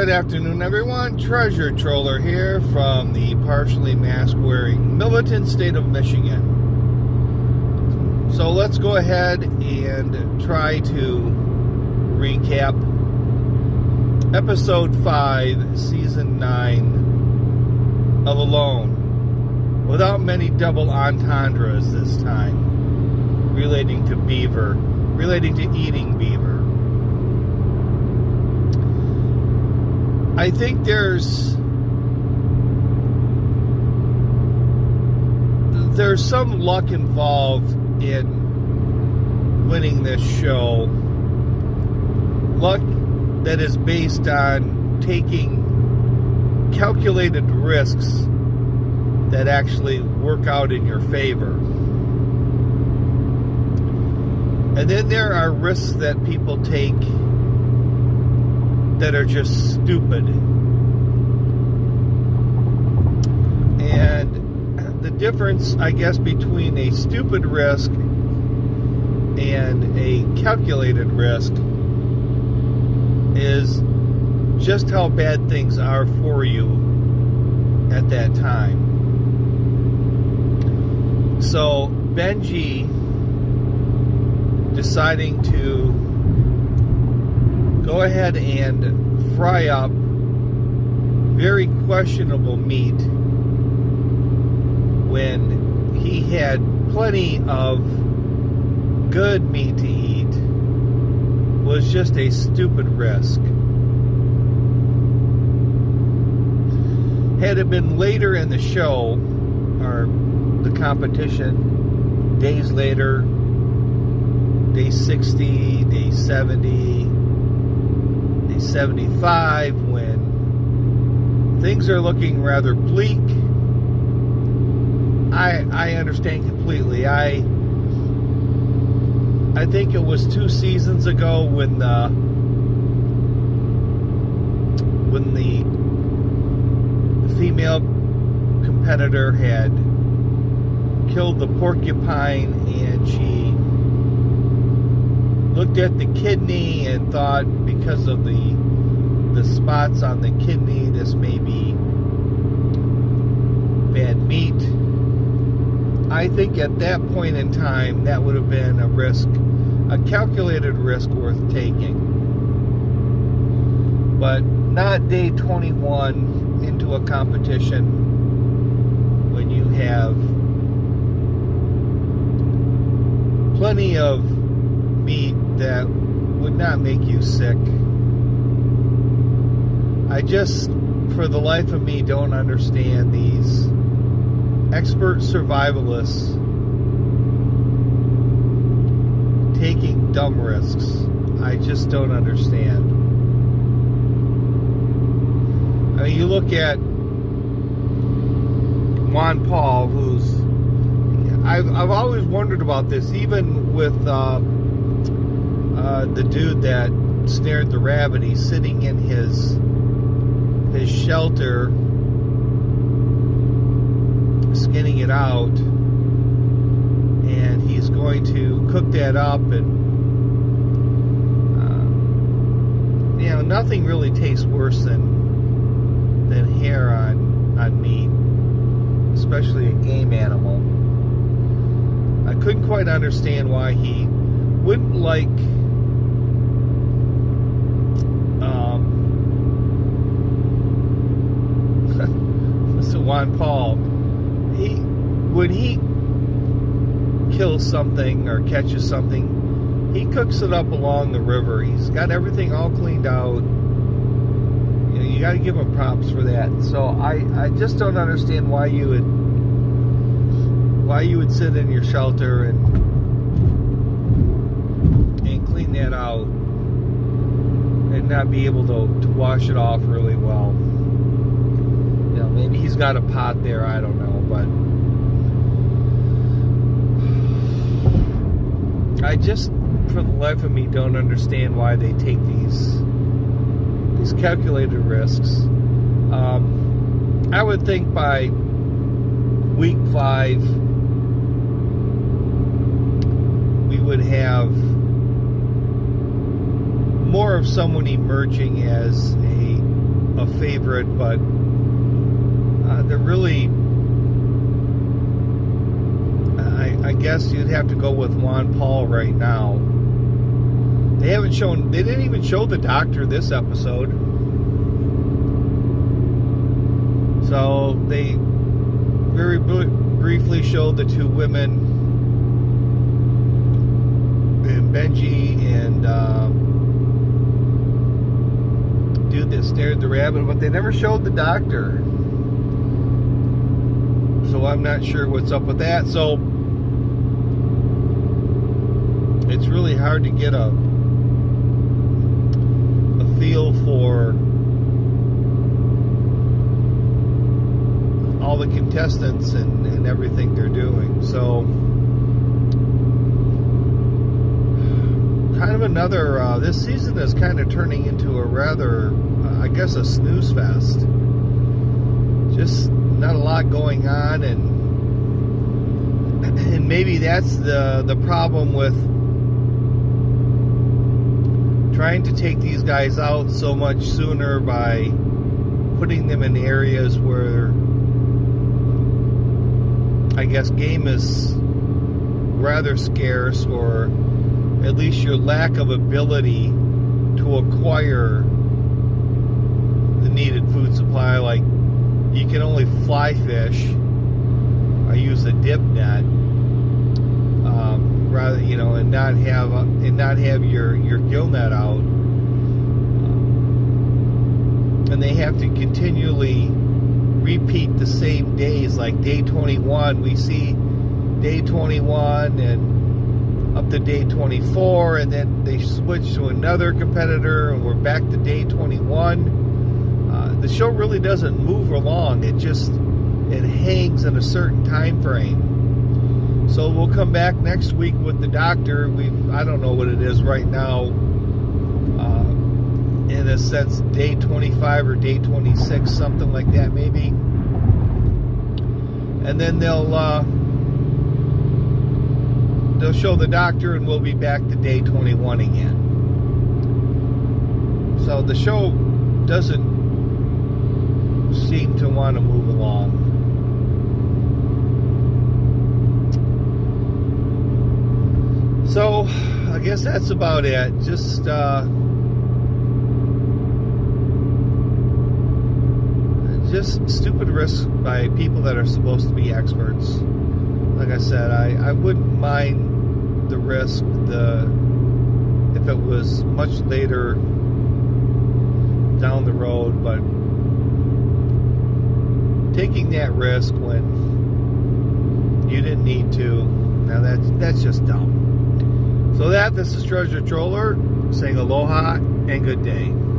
Good afternoon, everyone. Treasure Troller here from the partially mask-wearing militant state of Michigan. So let's go ahead and try to recap Episode 5, Season 9 of Alone, without many double entendres this time, relating to beaver, relating to eating beaver. I think there's some luck involved in winning this show. Luck that is based on taking calculated risks that actually work out in your favor. And then there are risks that people take that are just stupid. And the difference, I guess, between a stupid risk and a calculated risk is just how bad things are for you at that time. So Benji deciding to go ahead and fry up very questionable meat when he had plenty of good meat to eat was just a stupid risk. Had it been later in the show, or the competition, days later, day 60, day 70, 75, when things are looking rather bleak, I understand completely. I think it was 2 seasons ago when the female competitor had killed the porcupine, and she looked at the kidney and thought, because of the spots on the kidney, this may be bad meat. I think at that point in time, that would have been a risk, a calculated risk worth taking. But not day 21 into a competition when you have plenty of meat that would not make you sick. I just, for the life of me, don't understand these expert survivalists taking dumb risks. I just don't understand. I mean, you look at Juan Paul, who's... I've always wondered about this, even with the dude that snared the rabbit. He's sitting in his shelter, skinning it out, and he's going to cook that up, and nothing really tastes worse than hair on meat, especially a game animal. I couldn't quite understand why he wouldn't like Mr. Juan Paul. When he kills something or catches something, he cooks it up along the river. He's got everything all cleaned out. You got to give him props for that. So I just don't understand why you would sit in your shelter and clean that out and not be able to wash it off really well. Maybe he's got a pot there, I don't know, but I just, for the life of me, don't understand why they take these calculated risks. I would think by week 5 we would have more of someone emerging as a a favorite, but they're really, I guess you'd have to go with Juan Paul right now. They didn't even show the doctor this episode. So they very briefly showed the two women, and Benji and dude that stared the rabbit, but they never showed the doctor. So I'm not sure what's up with that. So it's really hard to get a feel for all the contestants and everything they're doing. So kind of another, this season is kind of turning into a rather, I guess, a snooze fest. Just not a lot going on, and maybe that's the problem with trying to take these guys out so much sooner by putting them in areas where, I guess, game is rather scarce, or at least your lack of ability to acquire the needed food supply. Like, you can only fly fish. I use a dip net, rather, and not have your gill net out. And they have to continually repeat the same days. Like day 21, we see day 21 and up to day 24, and then they switch to another competitor, and we're back to day 21. The show really doesn't move along. It hangs in a certain time frame. So we'll come back next week with the doctor. I don't know what it is right now. In a sense, day 25 or day 26, something like that, maybe. And then they'll show the doctor, and we'll be back to day 21 again. So the show doesn't seem to want to move along. So I guess that's about it. Just stupid risks by people that are supposed to be experts. Like I said, I wouldn't mind the risk if it was much later down the road, but taking that risk when you didn't need to, now that's just dumb. So this is Treasure Troller saying aloha and good day.